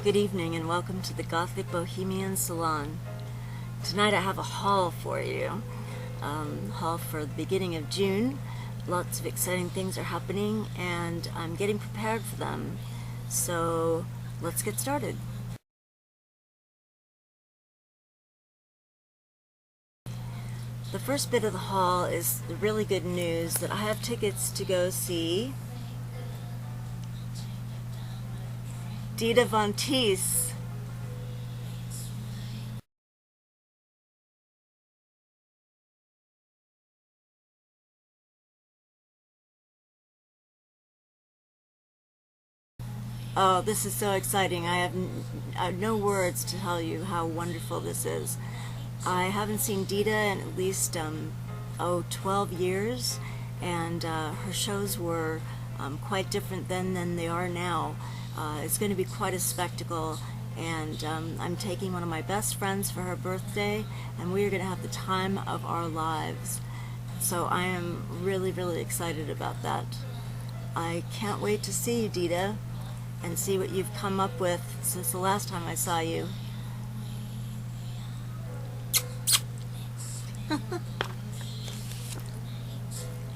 Good evening and welcome to the Gothic Bohemian Salon. Tonight I have a haul for you. Haul for the beginning of June. Lots of exciting things are happening and I'm getting prepared for them. So let's get started. The first bit of the haul is the really good news that I have tickets to go see Dita Von Teese. Oh, this is so exciting. I have no words to tell you how wonderful this is. I haven't seen Dita in at least 12 years, and her shows were quite different then than they are now. It's going to be quite a spectacle, and I'm taking one of my best friends for her birthday, and we are going to have the time of our lives. So I am really, really excited about that. I can't wait to see you, Dita, and see what you've come up with since the last time I saw you.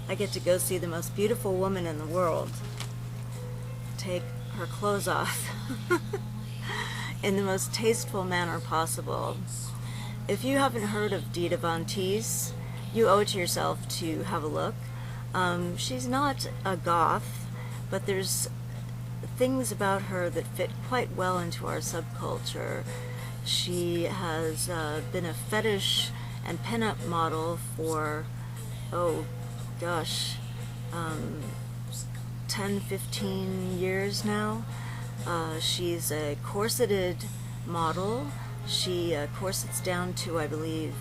I get to go see the most beautiful woman in the world take her clothes off in the most tasteful manner possible. If you haven't heard of Dita Von Teese, you owe it to yourself to have a look. She's not a goth, but there's things about her that fit quite well into our subculture. She has been a fetish and pinup model for, oh gosh, 10-15 years now. She's a corseted model. She corsets down to, I believe,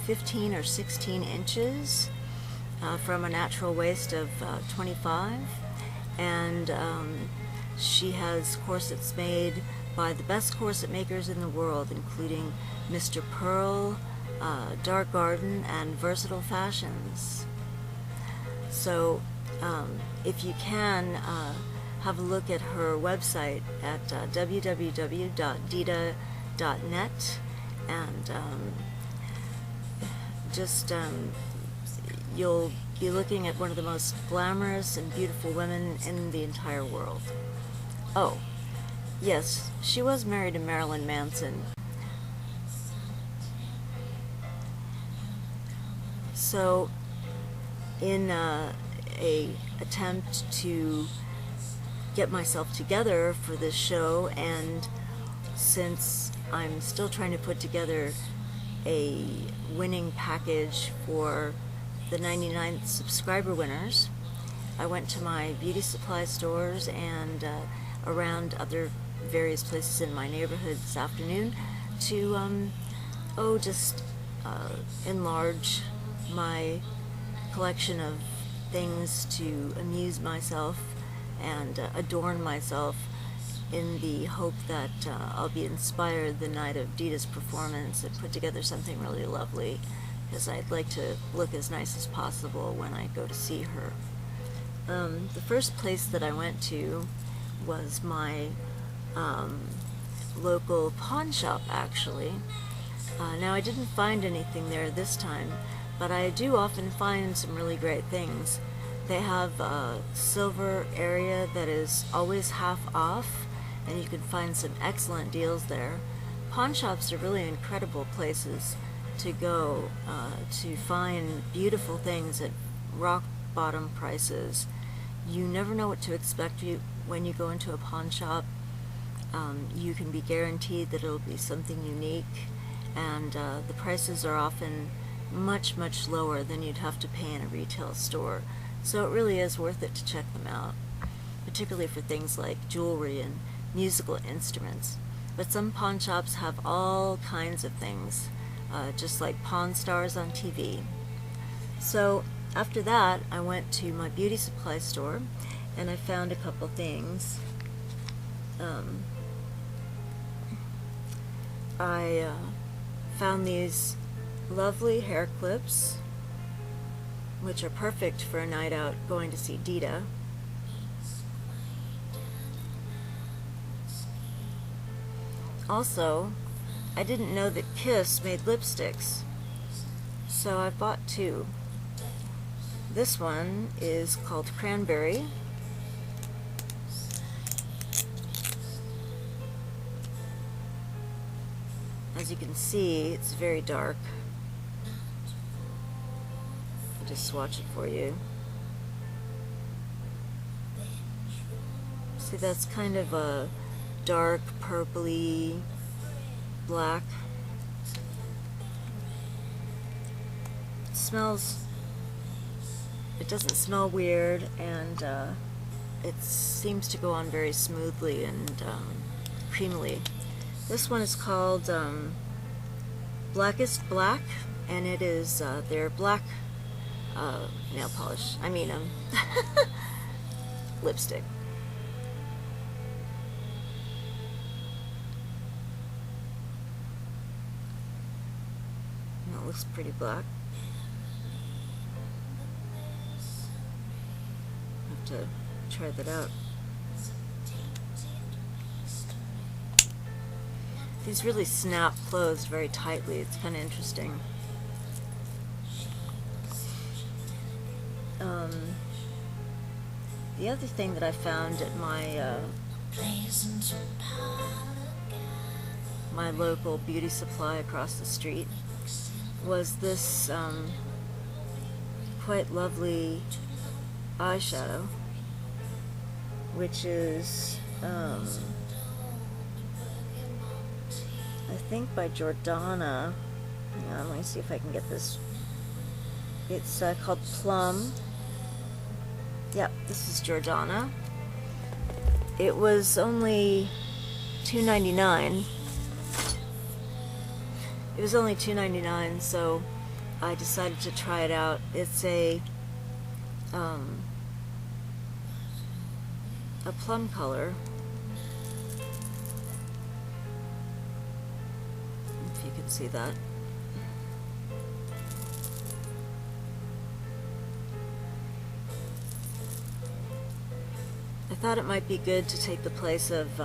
15 or 16 inches from a natural waist of 25, and she has corsets made by the best corset makers in the world, including Mr. Pearl, Dark Garden, and Versatile Fashions. So if you can, have a look at her website at www.dita.net, and you'll be looking at one of the most glamorous and beautiful women in the entire world. Oh, yes, she was married to Marilyn Manson. So, in a attempt to get myself together for this show, and since I'm still trying to put together a winning package for the 99th subscriber winners, I went to my beauty supply stores and around other various places in my neighborhood this afternoon to enlarge my collection of things to amuse myself and adorn myself, in the hope that I'll be inspired the night of Dita's performance and put together something really lovely, because I'd like to look as nice as possible when I go to see her. The first place that I went to was my local pawn shop, actually. Now, I didn't find anything there this time, but I do often find some really great things. They have a silver area that is always half off, and you can find some excellent deals there. Pawn shops are really incredible places to go to find beautiful things at rock bottom prices. You never know what to expect when you go into a pawn shop. You can be guaranteed that it'll be something unique, and the prices are often much, much lower than you'd have to pay in a retail store. So it really is worth it to check them out, particularly for things like jewelry and musical instruments. But some pawn shops have all kinds of things, just like Pawn Stars on TV. So after that, I went to my beauty supply store and I found a couple things. I found these lovely hair clips, which are perfect for a night out going to see Dita. Also, I didn't know that Kiss made lipsticks, so I bought two. This one is called Cranberry. As you can see, it's very dark. I'll just swatch it for you. See, that's kind of a dark purpley black. It smells, it doesn't smell weird, and it seems to go on very smoothly and creamily. This one is called Blackest Black, and it is their black nail polish. I mean, lipstick. And it looks pretty black. Have to try that out. These really snap closed very tightly. It's kind of interesting. The other thing that I found at my local beauty supply across the street was this quite lovely eyeshadow, which is I think by Jordana. Hang on, let me see if I can get this. It's called Plum. Yep, this is Jordana. It was only $2.99. It was only $2.99, so I decided to try it out. It's a plum color. If you can see that. I thought it might be good to take the place of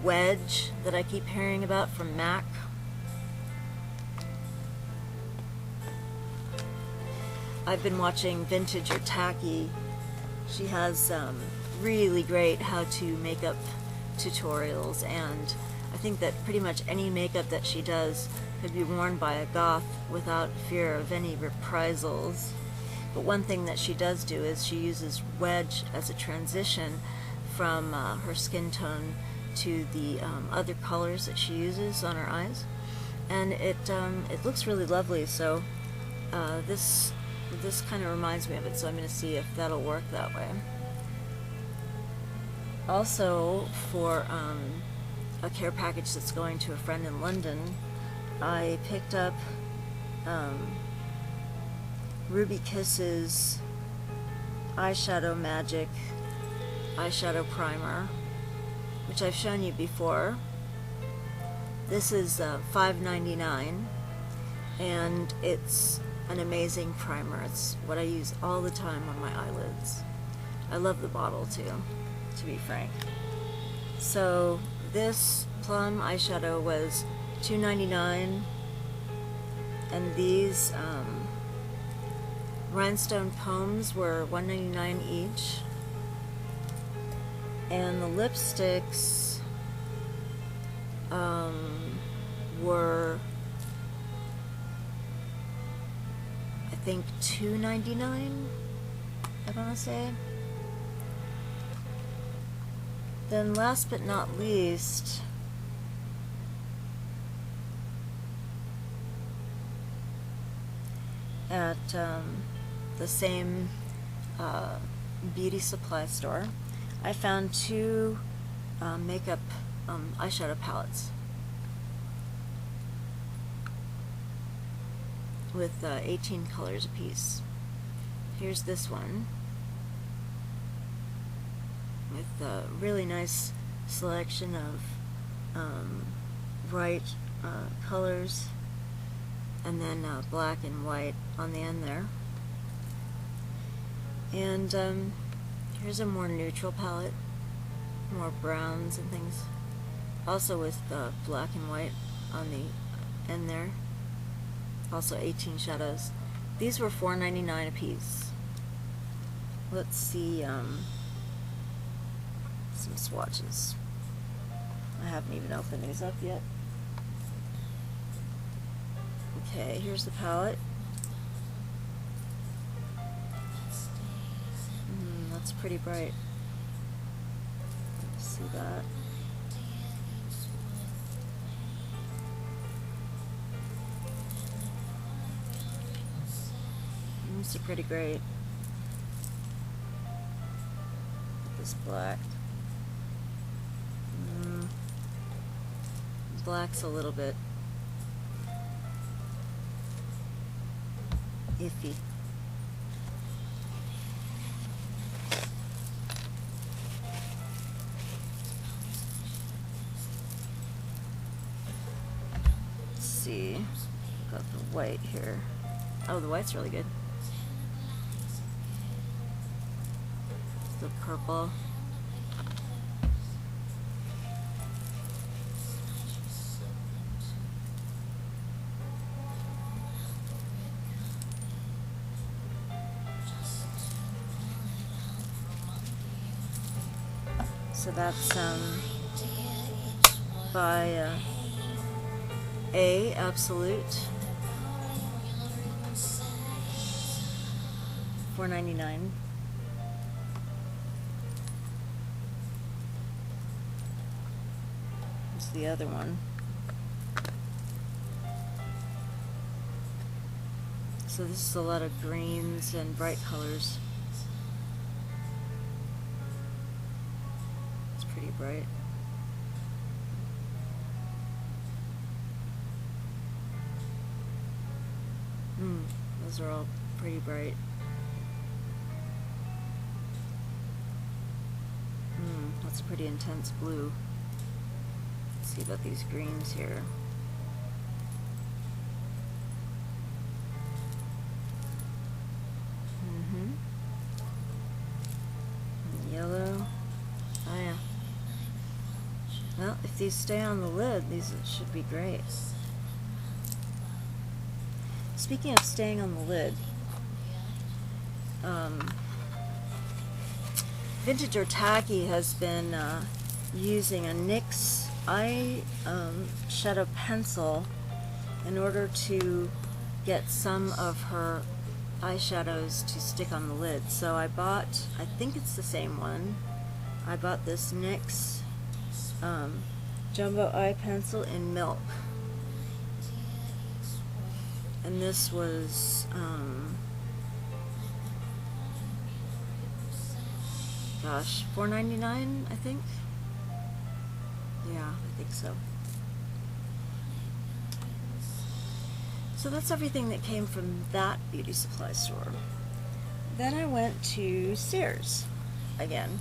Wedge that I keep hearing about from MAC. I've been watching Vintage or Tacky. She has really great how-to makeup tutorials, and I think that pretty much any makeup that she does could be worn by a goth without fear of any reprisals. But one thing that she does do is she uses Wedge as a transition from her skin tone to the other colors that she uses on her eyes, and it looks really lovely. So this kind of reminds me of it, so I'm going to see if that'll work that way. Also, for a care package that's going to a friend in London, I picked up Ruby Kiss's Eyeshadow Magic eyeshadow primer, which I've shown you before. This is $5.99, and it's an amazing primer. It's what I use all the time on my eyelids. I love the bottle too, to be frank. So this plum eyeshadow was $2.99, and these rhinestone poems were $1.99 each, and the lipsticks were, I think, $2.99, I want to say. Then last but not least, at the same beauty supply store, I found two makeup eyeshadow palettes with 18 colors apiece. Here's this one with a really nice selection of bright colors, and then black and white on the end there. And here's a more neutral palette, more browns and things. also with black and white on the end there. Also 18 shadows. These were $4.99 a piece. Let's see some swatches. I haven't even opened these up yet. Okay, here's the palette. That's pretty bright. See that? These are pretty great. This black. Black's a little bit iffy. Let's see. Got the white here. Oh, the white's really good. The purple. So that's by A Absolute, $4.99. Here's the other one. So this is a lot of greens and bright colors. Pretty bright. Those are all pretty bright. That's a pretty intense blue. Let's see about these greens here. Yellow. Oh yeah. Well, if these stay on the lid, these should be great. Speaking of staying on the lid, Vintage or Tacky has been using a NYX eye shadow pencil in order to get some of her eyeshadows to stick on the lid. So I bought, I think it's the same one, I bought this NYX jumbo eye pencil in milk, and this was gosh, $4.99 I think. Yeah, I think so. So that's everything that came from that beauty supply store. Then I went to Sears again,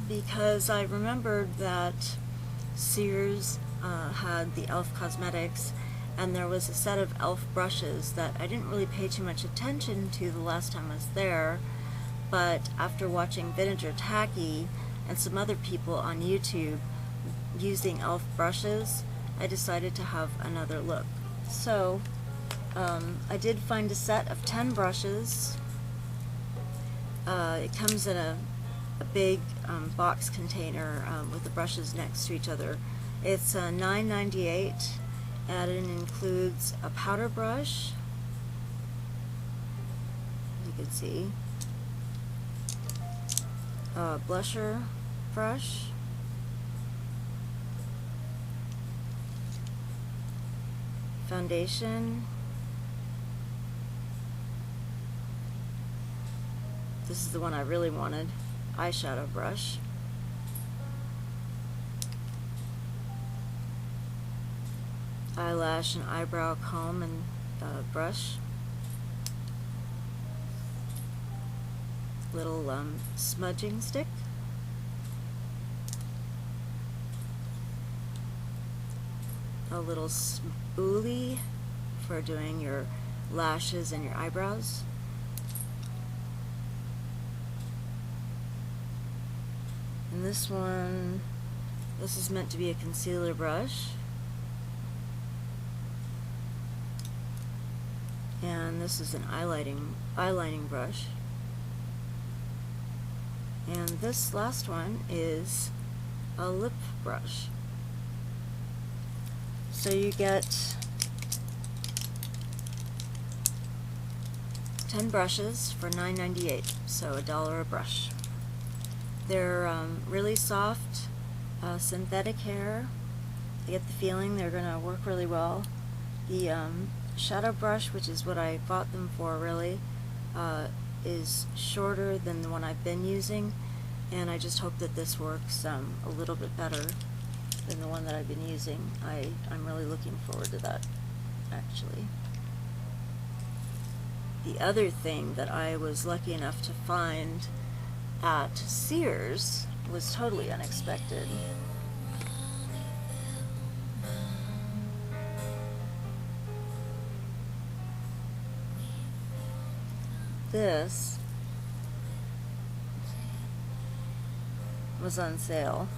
because I remembered that Sears had the e.l.f. cosmetics, and there was a set of e.l.f. brushes that I didn't really pay too much attention to the last time I was there, but after watching Vintage or Tacky and some other people on YouTube using e.l.f. brushes, I decided to have another look. So I did find a set of 10 brushes. It comes in a big box container with the brushes next to each other. It's $9.98, and it includes a powder brush, you can see, a blusher brush, foundation, this is the one I really wanted, eyeshadow brush, eyelash and eyebrow comb and brush, little smudging stick, a little spoolie for doing your lashes and your eyebrows, And this one, this is meant to be a concealer brush. And this is an eyelining brush. And this last one is a lip brush. So you get 10 brushes for $9.98, so $1 a brush. They're really soft, synthetic hair. I get the feeling they're going to work really well. The shadow brush, which is what I bought them for really, is shorter than the one I've been using, and I just hope that this works a little bit better than the one that I've been using. I'm really looking forward to that, actually. The other thing that I was lucky enough to find at Sears was totally unexpected. This was on sale.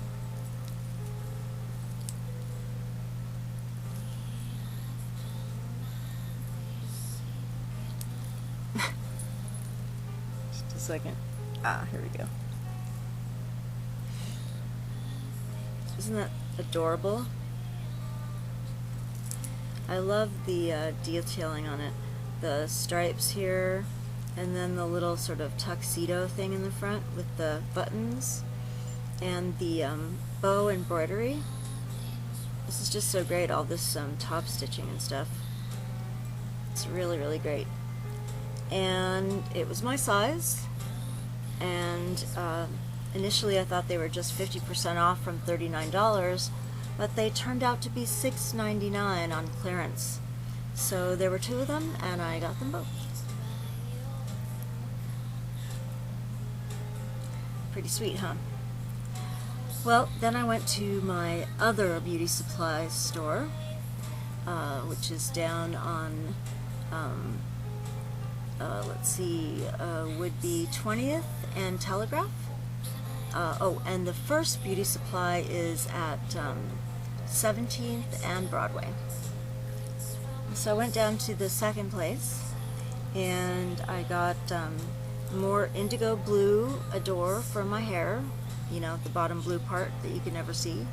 Just a second. Here we go. Isn't that adorable? I love the detailing on it. The stripes here, and then the little sort of tuxedo thing in the front with the buttons, and the bow embroidery. This is just so great, all this top stitching and stuff. It's really, really great. And it was my size, and initially I thought they were just 50% off from $39, but they turned out to be $6.99 on clearance. So there were 2 of them, and I got them both. Pretty sweet, huh? Well, then I went to my other beauty supplies store, which is down on, let's see, would be 20th and Telegraph. Oh, and the first beauty supply is at 17th and Broadway. So I went down to the second place, and I got more indigo blue Adore for my hair. You know, the bottom blue part that you can never see.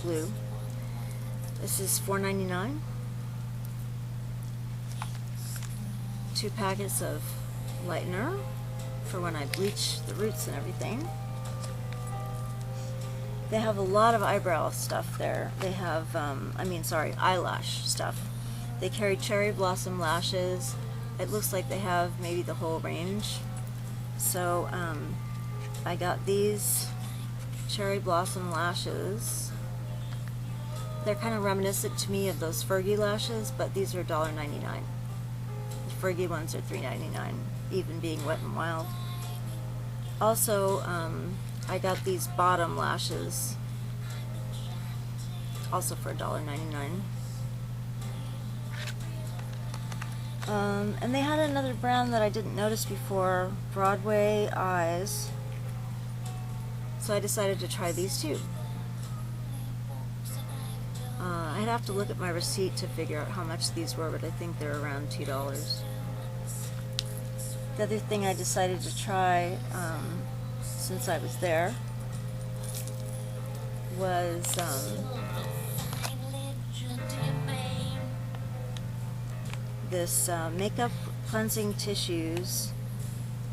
Blue. This is $4.99. 2 packets of lightener for when I bleach the roots and everything. They have a lot of eyebrow stuff there. They have, eyelash stuff. They carry cherry blossom lashes. It looks like they have maybe the whole range. So I got these cherry blossom lashes. They're kind of reminiscent to me of those Fergie lashes, but these are $1.99. The Fergie ones are $3.99, even being Wet n Wild. Also, I got these bottom lashes, also for $1.99. And they had another brand that I didn't notice before, Broadway Eyes. So I decided to try these too. I'd have to look at my receipt to figure out how much these were, but I think they're around $2. The other thing I decided to try, since I was there, was this makeup cleansing tissues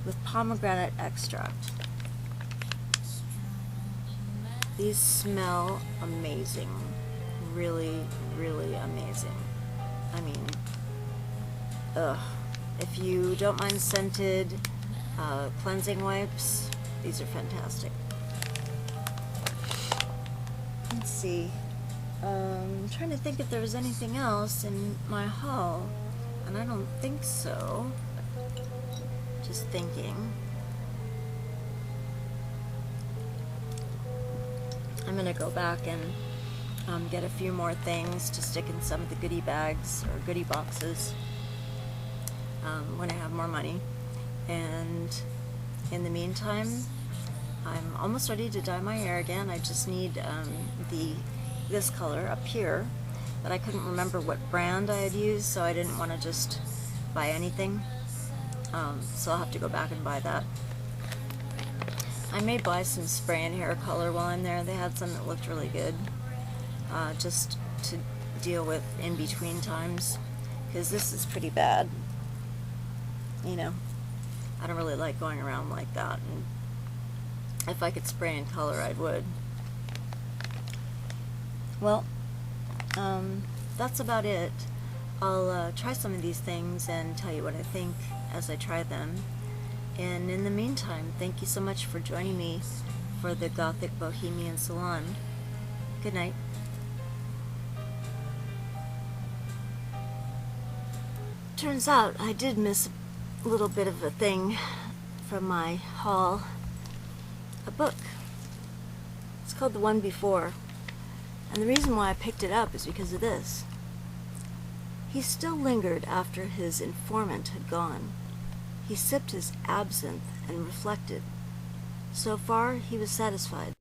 with pomegranate extract. These smell amazing. Really, really amazing. I mean, if you don't mind scented cleansing wipes, these are fantastic. Let's see. I'm trying to think if there was anything else in my haul, and I don't think so. Just thinking. I'm gonna go back and get a few more things to stick in some of the goodie bags or goodie boxes when I have more money. And in the meantime, I'm almost ready to dye my hair again. I just need this color up here, but I couldn't remember what brand I had used, so I didn't want to just buy anything. So I'll have to go back and buy that. I may buy some spray and hair color while I'm there. They had some that looked really good, just to deal with in between times, because this is pretty bad. You know, I don't really like going around like that, and if I could spray and color, I would. Well, that's about it. I'll try some of these things and tell you what I think as I try them. And in the meantime, thank you so much for joining me for the Gothic Bohemian Salon. Good night. Turns out I did miss a little bit of a thing from my haul. A book. It's called The One Before. And the reason why I picked it up is because of this. He still lingered after his informant had gone. He sipped his absinthe and reflected. So far, he was satisfied.